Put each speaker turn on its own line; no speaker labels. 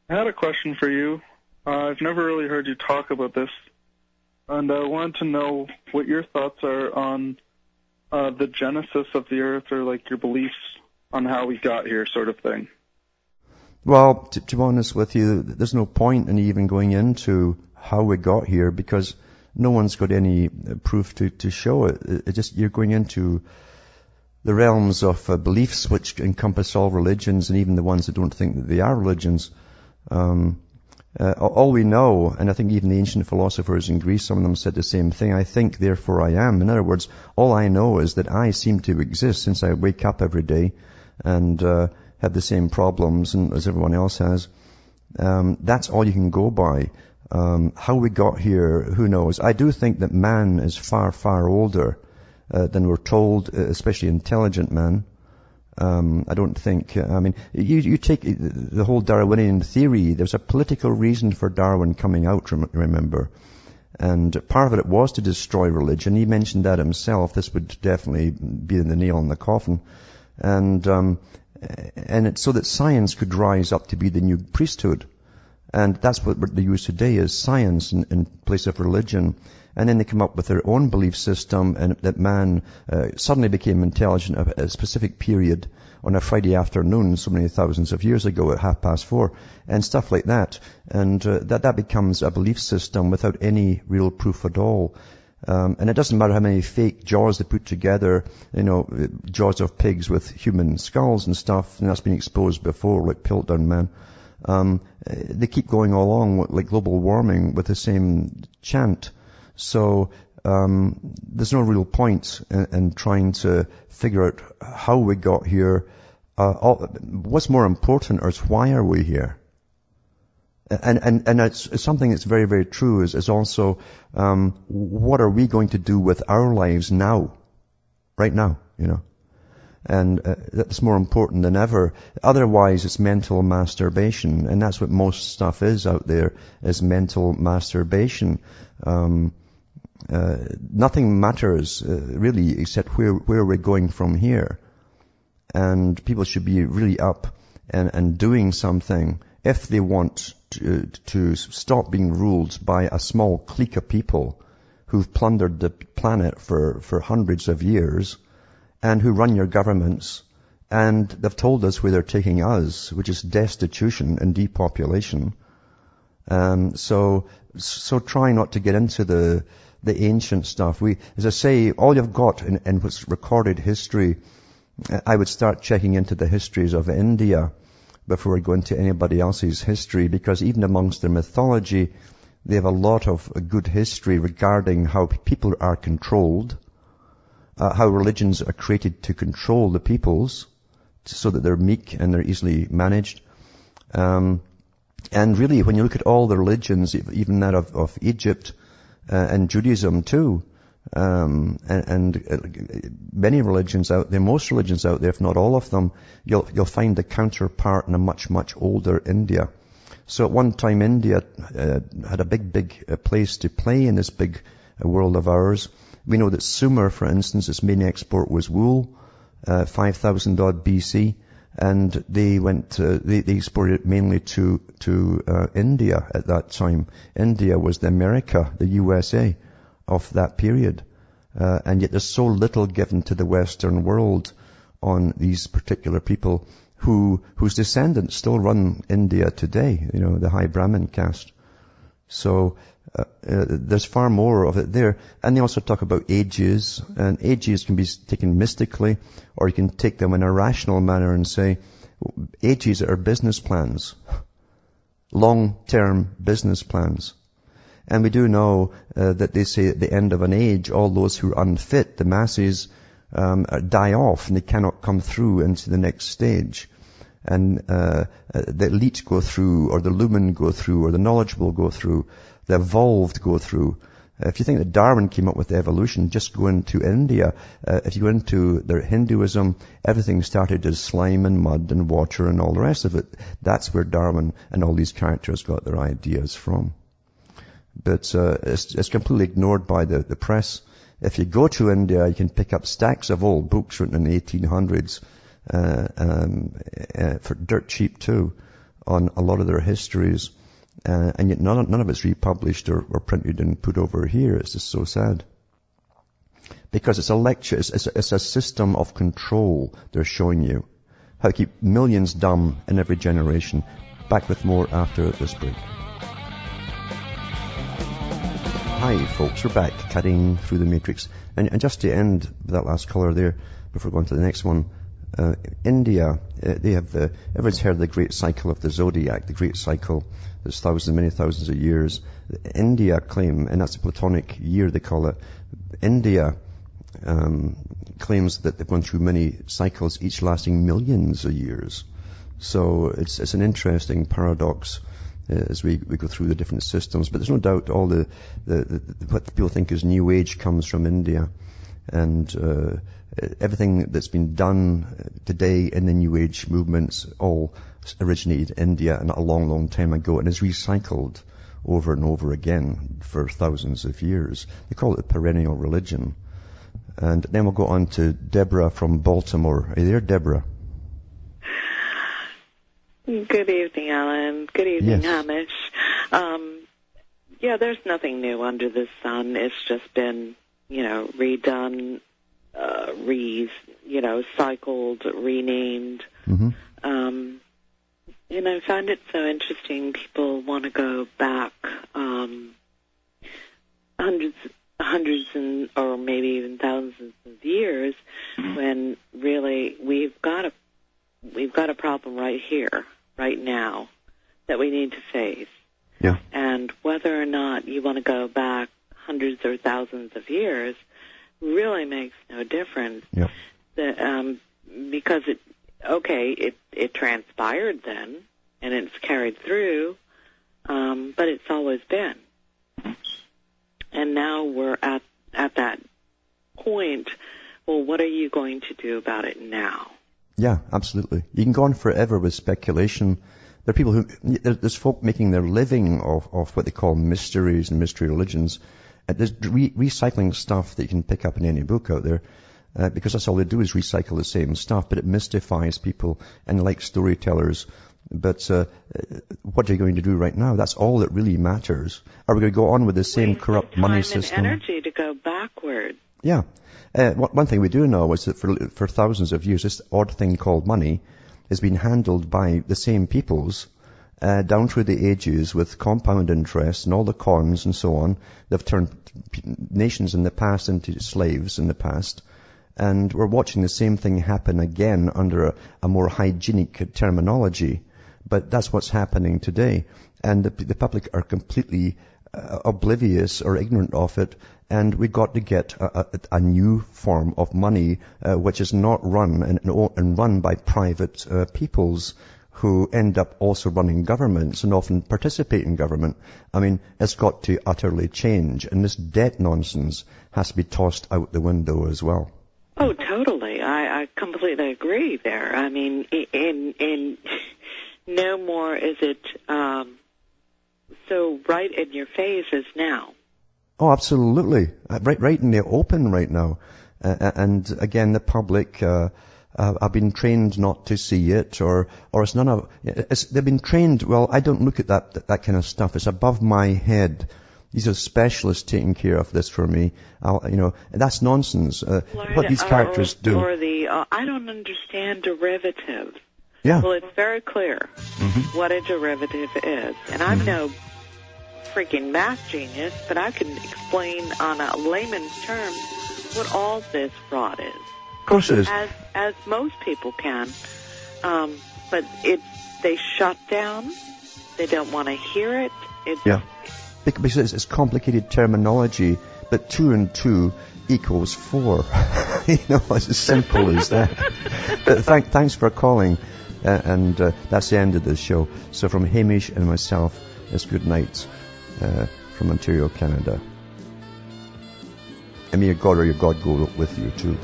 I had a question for you. I've never really heard you talk about this, and I wanted to know what your thoughts are on the genesis of the Earth, or like your beliefs on how we got here, sort of thing.
Well, to be honest with you, there's no point in even going into how we got here because no one's got any proof to show it. You're going into the realms of beliefs which encompass all religions and even the ones that don't think that they are religions. All we know, and I think even the ancient philosophers in Greece, some of them said the same thing, I think, therefore I am. In other words, all I know is that I seem to exist since I wake up every day and have the same problems as everyone else has. That's all you can go by. How we got here, who knows? I do think that man is far, far older than we're told, especially intelligent man. I don't think, you take the whole Darwinian theory, there's a political reason for Darwin coming out, remember. And part of it was to destroy religion. He mentioned that himself. This would definitely be the nail in the coffin. And it's so that science could rise up to be the new priesthood. And that's what they use today is science in place of religion. And then they come up with their own belief system and that man suddenly became intelligent at a specific period on a Friday afternoon so many thousands of years ago at 4:30 and stuff like that. And that becomes a belief system without any real proof at all. And it doesn't matter how many fake jaws they put together, jaws of pigs with human skulls and stuff, and that's been exposed before, like Piltdown Man. They keep going along like global warming with the same chant. So there's no real point in trying to figure out how we got here. What's more important is why are we here? And it's something that's very, very true is also what are we going to do with our lives now, right now, And that's more important than ever. Otherwise, it's mental masturbation, and that's what most stuff is out there, is mental masturbation. Nothing matters, really, except where we're going from here. And people should be really up and doing something if they want to stop being ruled by a small clique of people who've plundered the planet for hundreds of years and who run your governments, and they've told us where they're taking us, which is destitution and depopulation. So try not to get into the ancient stuff. As I say, all you've got in what's recorded history, I would start checking into the histories of India before I go into anybody else's history, because even amongst their mythology, they have a lot of good history regarding how people are controlled, how religions are created to control the peoples so that they're meek and they're easily managed. And really, when you look at all the religions, even that of Egypt and Judaism too, and many religions out there, most religions out there, if not all of them, you'll find the counterpart in a much, much older India. So at one time, India had a big place to play in this big world of ours. We know that Sumer, for instance, its main export was wool, 5,000 odd BC, and they exported it mainly to India at that time. India was the America, the USA of that period. And yet there's so little given to the Western world on these particular people whose descendants still run India today, the high Brahmin caste. So there's far more of it there. And they also talk about ages, and ages can be taken mystically, or you can take them in a rational manner and say, ages are business plans, long-term business plans. And we do know that they say at the end of an age, all those who are unfit, the masses, die off and they cannot come through into the next stage. And the elite go through, or the lumen go through, or the knowledgeable go through, the evolved go through. If you think that Darwin came up with evolution, just go into India. If you go into their Hinduism, everything started as slime and mud and water and all the rest of it. That's where Darwin and all these characters got their ideas from. But it's completely ignored by the press. If you go to India, you can pick up stacks of old books written in the 1800s for dirt cheap too, on a lot of their histories, and yet none of it's republished or printed and put over here. It's just so sad. Because it's a lecture, it's a system of control they're showing you. How to keep millions dumb in every generation. Back with more after this break. Hi folks, we're back, cutting through the matrix. And just to end with that last colour there, before going to the next one, India, they have, everyone's heard of the great cycle of the zodiac, the great cycle, there's many thousands of years. India claim, and that's a Platonic year they call it, India claims that they've gone through many cycles, each lasting millions of years. So it's an interesting paradox as we go through the different systems. But there's no doubt all the what people think is New Age comes from India, and everything that's been done today in the New Age movements all originated in India and a long, long time ago, and is recycled over and over again for thousands of years. They call it a perennial religion. And then we'll go on to Deborah from Baltimore. Are you there, Deborah?
Good evening, Alan. Good evening, Hamish. Yeah, there's nothing new under the sun. It's just been, redone, cycled, renamed.
Mm-hmm.
I find it so interesting. People want to go back hundreds or maybe even thousands of years, when really we've got a problem right here, right now, that we need to face.
Yeah.
And whether or not you want to go back hundreds or thousands of years really makes no difference.
Yeah.
Because it transpired then, and it's carried through, but it's always been. And now we're at that point. Well, what are you going to do about it now?
Yeah, absolutely. You can go on forever with speculation. There are people there's folk making their living off what they call mysteries and mystery religions. There's recycling stuff that you can pick up in any book out there, because that's all they do is recycle the same stuff, but it mystifies people and like storytellers. But what are you going to do right now? That's all that really matters. Are we going to go on with the same corrupt money system?
Time and energy to go backward.
Yeah. One thing we do know is that for thousands of years, this odd thing called money has been handled by the same peoples down through the ages with compound interest and all the cons and so on. They've turned nations in the past into slaves in the past. And we're watching the same thing happen again under a more hygienic terminology. But that's what's happening today. And the public are completely oblivious or ignorant of it. And we've got to get a new form of money, which is not run and run by private peoples who end up also running governments and often participate in government. I mean, it's got to utterly change. And this debt nonsense has to be tossed out the window as well.
Oh, totally. I completely agree there. I mean, in no more is it so right in your face as now.
Oh, absolutely. Right in the open right now. And again, the public have been trained not to see it, or it's none of. They've been trained. Well, I don't look at that kind of stuff. It's above my head. These are specialists taking care of this for me. That's nonsense. What these characters do.
Or I don't understand derivatives.
Yeah.
Well, it's very clear what a derivative is. And I'm no freaking math genius, but I can explain on a layman's terms what all this fraud is.
Of course it is.
As most people can. But they shut down. They don't want to hear it.
Because it's complicated terminology, but 2 and 2 equals 4. It's as simple as that. But thanks for calling, and that's the end of the show. So from Hamish and myself, it's good night from Ontario, Canada. And may your God or your God go with you too.